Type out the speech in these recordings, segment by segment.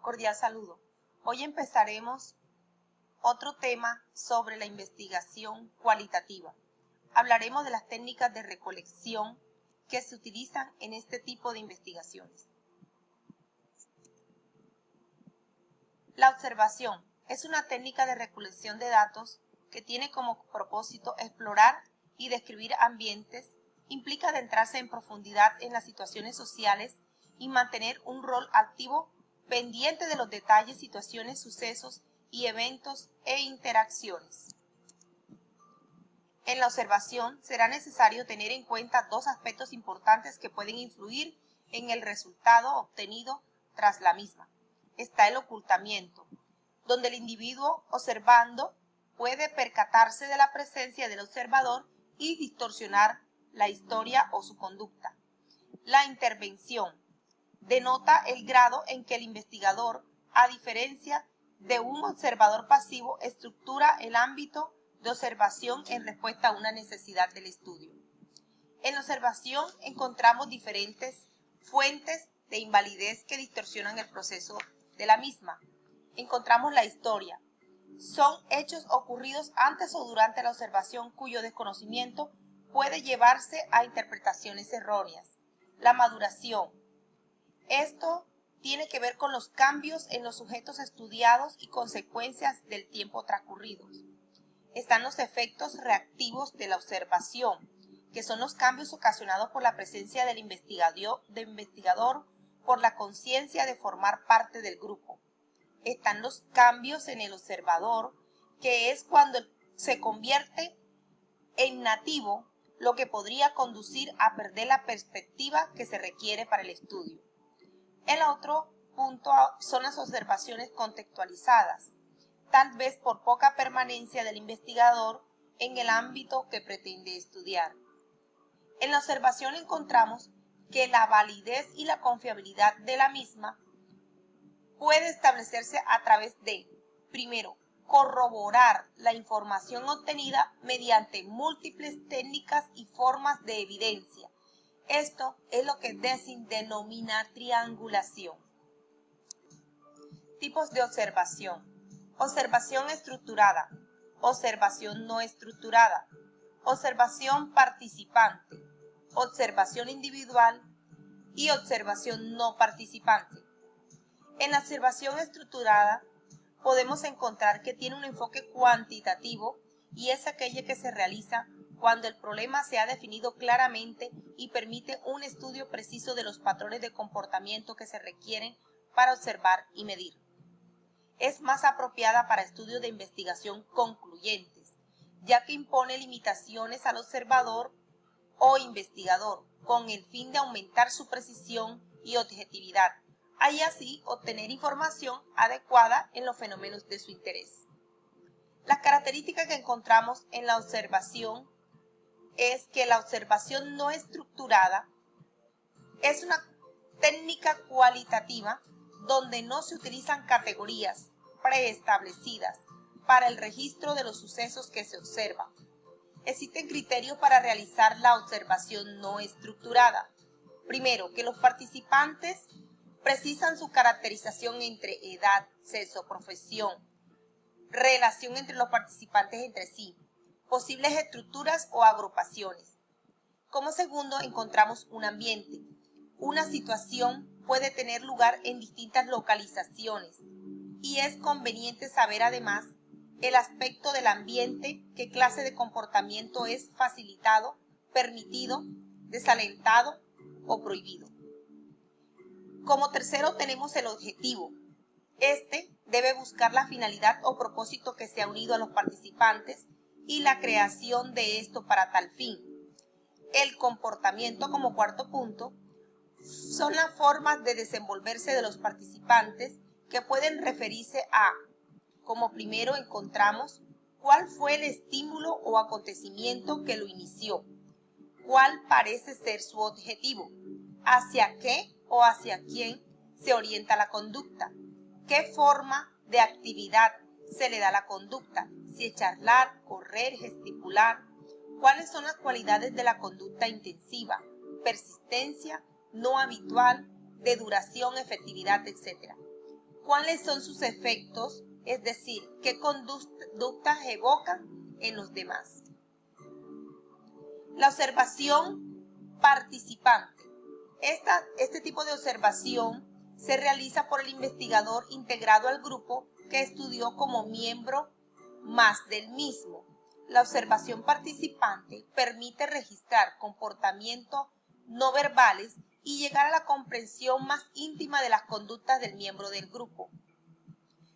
Cordial saludo. Hoy empezaremos otro tema sobre la investigación cualitativa. Hablaremos de las técnicas de recolección que se utilizan en este tipo de investigaciones. La observación es una técnica de recolección de datos que tiene como propósito explorar y describir ambientes, implica adentrarse en profundidad en las situaciones sociales y mantener un rol activo pendiente de los detalles, situaciones, sucesos y eventos e interacciones. En la observación será necesario tener en cuenta dos aspectos importantes que pueden influir en el resultado obtenido tras la misma. Está el ocultamiento, donde el individuo observando puede percatarse de la presencia del observador y distorsionar la historia o su conducta. La intervención denota el grado en que el investigador, a diferencia de un observador pasivo, estructura el ámbito de observación en respuesta a una necesidad del estudio. En la observación encontramos diferentes fuentes de invalidez que distorsionan el proceso de la misma. Encontramos la historia. Son hechos ocurridos antes o durante la observación cuyo desconocimiento puede llevarse a interpretaciones erróneas. La maduración. Esto tiene que ver con los cambios en los sujetos estudiados y consecuencias del tiempo transcurrido. Están los efectos reactivos de la observación, que son los cambios ocasionados por la presencia del investigador por la conciencia de formar parte del grupo. Están los cambios en el observador, que es cuando se convierte en nativo, lo que podría conducir a perder la perspectiva que se requiere para el estudio. El otro punto son las observaciones contextualizadas, tal vez por poca permanencia del investigador en el ámbito que pretende estudiar. En la observación encontramos que la validez y la confiabilidad de la misma puede establecerse a través de, primero, corroborar la información obtenida mediante múltiples técnicas y formas de evidencia. Esto es lo que denomina triangulación. Tipos de observación. Observación estructurada, observación no estructurada, observación participante, observación individual y observación no participante. En la observación estructurada podemos encontrar que tiene un enfoque cuantitativo y es aquella que se realiza cuando el problema se ha definido claramente y permite un estudio preciso de los patrones de comportamiento que se requieren para observar y medir. Es más apropiada para estudios de investigación concluyentes, ya que impone limitaciones al observador o investigador con el fin de aumentar su precisión y objetividad, y así obtener información adecuada en los fenómenos de su interés. Las características que encontramos en la observación es que la observación no estructurada es una técnica cualitativa donde no se utilizan categorías preestablecidas para el registro de los sucesos que se observan. Existen criterios para realizar la observación no estructurada. Primero, que los participantes precisan su caracterización entre edad, sexo, profesión, relación entre los participantes entre sí, posibles estructuras o agrupaciones. Como segundo, encontramos un ambiente. Una situación puede tener lugar en distintas localizaciones y es conveniente saber además el aspecto del ambiente, qué clase de comportamiento es facilitado, permitido, desalentado o prohibido. Como tercero tenemos el objetivo. Este debe buscar la finalidad o propósito que se ha unido a los participantes y la creación de esto para tal fin. El comportamiento, como cuarto punto, son las formas de desenvolverse de los participantes que pueden referirse a, como primero encontramos, cuál fue el estímulo o acontecimiento que lo inició, cuál parece ser su objetivo, hacia qué o hacia quién se orienta la conducta, qué forma de actividad se le da a la conducta, si es charlar, correr, gesticular, cuáles son las cualidades de la conducta intensiva, persistencia, no habitual, de duración, efectividad, etc. cuáles son sus efectos, es decir, qué conductas evocan en los demás. La observación participante. Este tipo de observación se realiza por el investigador integrado al grupo que estudió como miembro más del mismo. La observación participante permite registrar comportamientos no verbales y llegar a la comprensión más íntima de las conductas del miembro del grupo.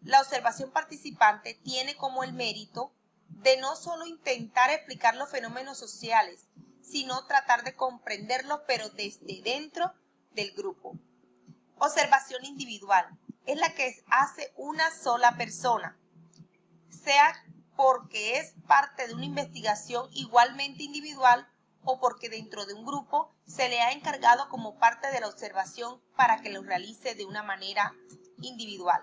La observación participante tiene como el mérito de no solo intentar explicar los fenómenos sociales, sino tratar de comprenderlos, pero desde dentro del grupo. Observación individual es la que hace una sola persona, sea porque es parte de una investigación igualmente individual o porque dentro de un grupo se le ha encargado como parte de la observación para que lo realice de una manera individual.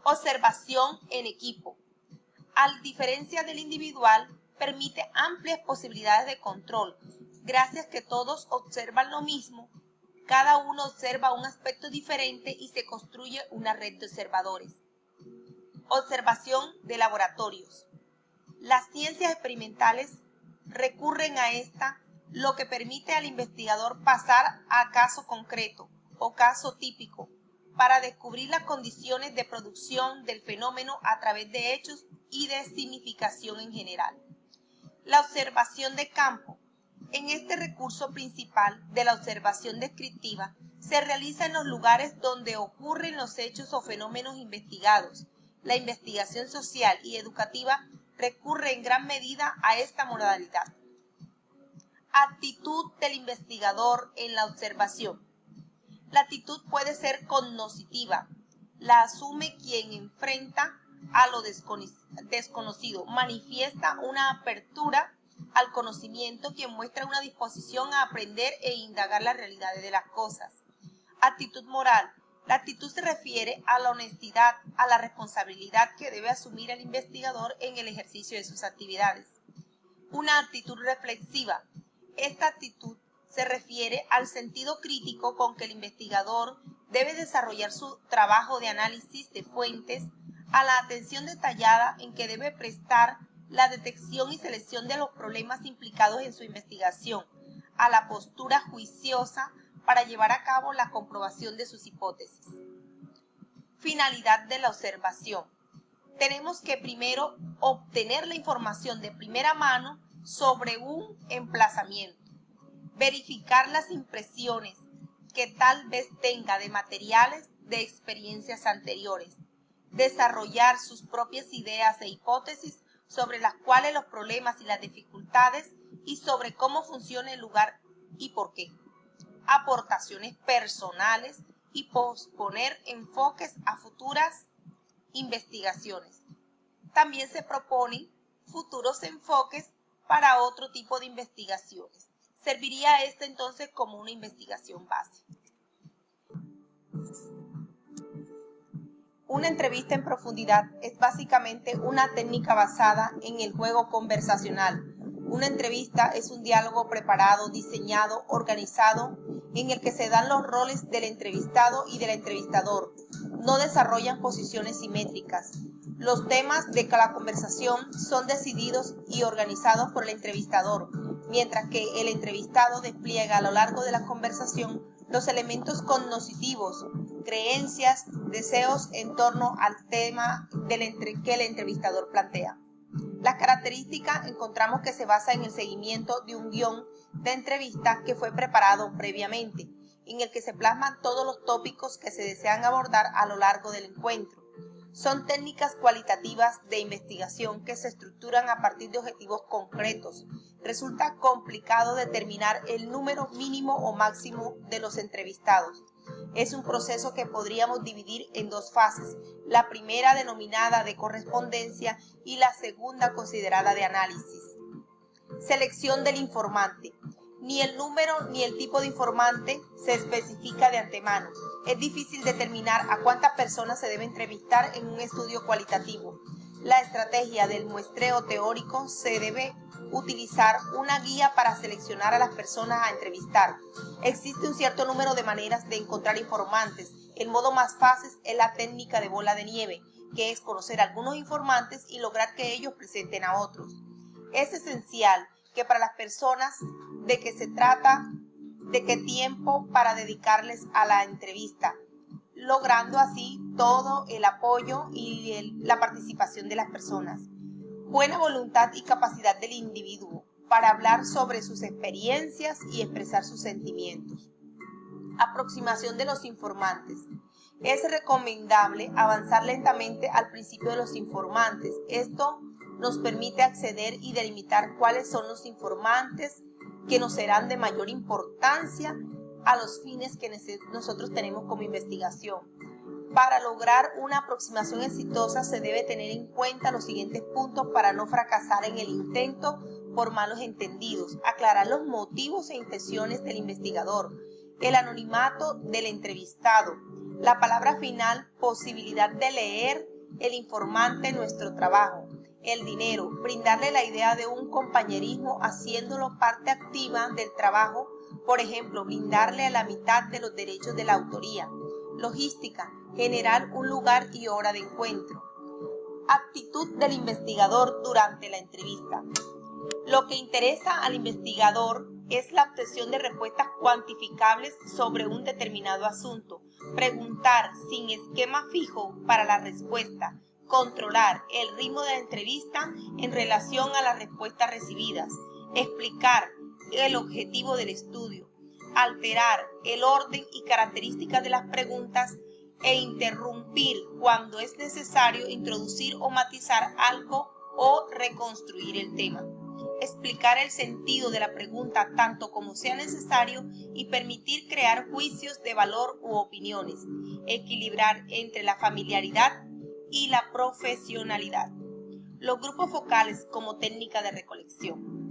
Observación en equipo. A diferencia del individual, permite amplias posibilidades de control, gracias a que todos observan lo mismo, cada uno observa un aspecto diferente y se construye una red de observadores. Observación de laboratorios. Las ciencias experimentales recurren a esta, lo que permite al investigador pasar a caso concreto o caso típico para descubrir las condiciones de producción del fenómeno a través de hechos y de significación en general. La observación de campo. En este recurso principal de la observación descriptiva se realiza en los lugares donde ocurren los hechos o fenómenos investigados. La investigación social y educativa recurre en gran medida a esta modalidad. Actitud del investigador en la observación. La actitud puede ser cognoscitiva, la asume quien enfrenta a lo desconocido, manifiesta una apertura al conocimiento, quien muestra una disposición a aprender e indagar las realidades de las cosas. Actitud moral. La actitud se refiere a la honestidad, a la responsabilidad que debe asumir el investigador en el ejercicio de sus actividades. Una actitud reflexiva. Esta actitud se refiere al sentido crítico con que el investigador debe desarrollar su trabajo de análisis de fuentes, a la atención detallada en que debe prestar la detección y selección de los problemas implicados en su investigación, a la postura juiciosa para llevar a cabo la comprobación de sus hipótesis. Finalidad de la observación. Tenemos que primero obtener la información de primera mano sobre un emplazamiento, verificar las impresiones que tal vez tenga de materiales de experiencias anteriores, desarrollar sus propias ideas e hipótesis sobre las cuales los problemas y las dificultades y sobre cómo funciona el lugar y por qué. Aportaciones personales y posponer enfoques a futuras investigaciones. También se proponen futuros enfoques para otro tipo de investigaciones. Serviría esta entonces como una investigación base. Una entrevista en profundidad es básicamente una técnica basada en el juego conversacional. Una entrevista es un diálogo preparado, diseñado, organizado, en el que se dan los roles del entrevistado y del entrevistador. No desarrollan posiciones simétricas. Los temas de cada conversación son decididos y organizados por el entrevistador, mientras que el entrevistado despliega a lo largo de la conversación los elementos cognitivos, creencias, deseos en torno al tema que el entrevistador plantea. Las características encontramos que se basa en el seguimiento de un guión de entrevista que fue preparado previamente, en el que se plasman todos los tópicos que se desean abordar a lo largo del encuentro. Son técnicas cualitativas de investigación que se estructuran a partir de objetivos concretos. Resulta complicado determinar el número mínimo o máximo de los entrevistados. Es un proceso que podríamos dividir en dos fases, la primera denominada de correspondencia y la segunda considerada de análisis. Selección del informante. Ni el número ni el tipo de informante se especifica de antemano. Es difícil determinar a cuántas personas se debe entrevistar en un estudio cualitativo. La estrategia del muestreo teórico se debe utilizar una guía para seleccionar a las personas a entrevistar. Existe un cierto número de maneras de encontrar informantes. El modo más fácil es la técnica de bola de nieve, que es conocer a algunos informantes y lograr que ellos presenten a otros. Es esencial que para las personas de que se trata de qué tiempo para dedicarles a la entrevista, logrando así todo el apoyo y la participación de las personas. Buena voluntad y capacidad del individuo para hablar sobre sus experiencias y expresar sus sentimientos. Aproximación de los informantes. Es recomendable avanzar lentamente al principio de los informantes. Esto nos permite acceder y delimitar cuáles son los informantes que nos serán de mayor importancia a los fines que nosotros tenemos como investigación. Para lograr una aproximación exitosa se debe tener en cuenta los siguientes puntos para no fracasar en el intento por malos entendidos. Aclarar los motivos e intenciones del investigador, el anonimato del entrevistado, la palabra final, posibilidad de leer el informante en nuestro trabajo, el dinero, brindarle la idea de un compañerismo haciéndolo parte activa del trabajo, por ejemplo, brindarle a la mitad de los derechos de la autoría. Logística, generar un lugar y hora de encuentro. Actitud del investigador durante la entrevista. Lo que interesa al investigador es la obtención de respuestas cuantificables sobre un determinado asunto. Preguntar sin esquema fijo para la respuesta. Controlar el ritmo de la entrevista en relación a las respuestas recibidas. Explicar el objetivo del estudio. Alterar el orden y características de las preguntas e interrumpir cuando es necesario introducir o matizar algo o reconstruir el tema. Explicar el sentido de la pregunta tanto como sea necesario y permitir crear juicios de valor u opiniones. Equilibrar entre la familiaridad y la profesionalidad. Los grupos focales como técnica de recolección.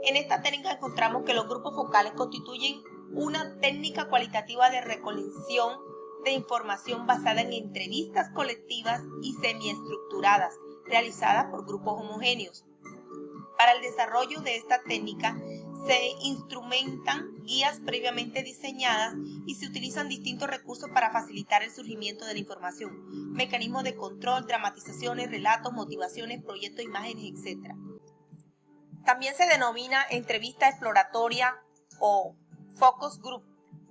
En esta técnica encontramos que los grupos focales constituyen una técnica cualitativa de recolección de información basada en entrevistas colectivas y semiestructuradas realizadas por grupos homogéneos. Para el desarrollo de esta técnica se instrumentan guías previamente diseñadas y se utilizan distintos recursos para facilitar el surgimiento de la información, mecanismos de control, dramatizaciones, relatos, motivaciones, proyectos, imágenes, etc. También se denomina entrevista exploratoria o focus group,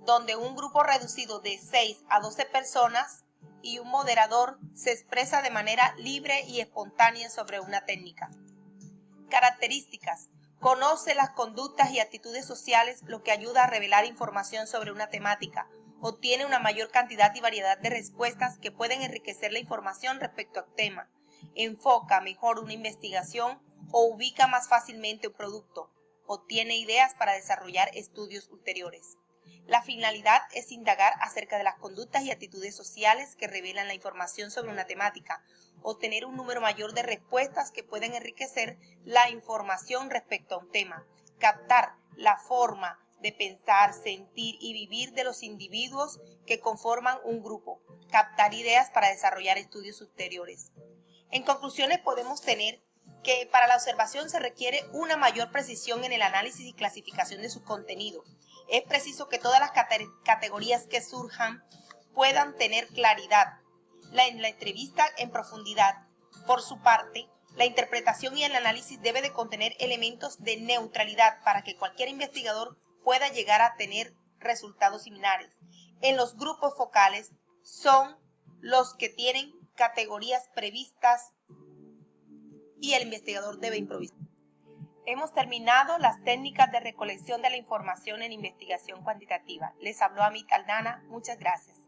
donde un grupo reducido de 6 a 12 personas y un moderador se expresa de manera libre y espontánea sobre una técnica. Características. Conoce las conductas y actitudes sociales, lo que ayuda a revelar información sobre una temática. Obtiene una mayor cantidad y variedad de respuestas que pueden enriquecer la información respecto al tema. Enfoca mejor una investigación o ubica más fácilmente un producto. Obtiene ideas para desarrollar estudios ulteriores. La finalidad es indagar acerca de las conductas y actitudes sociales que revelan la información sobre una temática, obtener un número mayor de respuestas que pueden enriquecer la información respecto a un tema, captar la forma de pensar, sentir y vivir de los individuos que conforman un grupo, captar ideas para desarrollar estudios ulteriores. En conclusiones, podemos tener que para la observación se requiere una mayor precisión en el análisis y clasificación de su contenido. Es preciso que todas las categorías que surjan puedan tener claridad. En la entrevista en profundidad, por su parte, la interpretación y el análisis debe de contener elementos de neutralidad para que cualquier investigador pueda llegar a tener resultados similares. En los grupos focales son los que tienen categorías previstas y el investigador debe improvisar. Hemos terminado las técnicas de recolección de la información en investigación cuantitativa. Les habló Amit Aldana. Muchas gracias.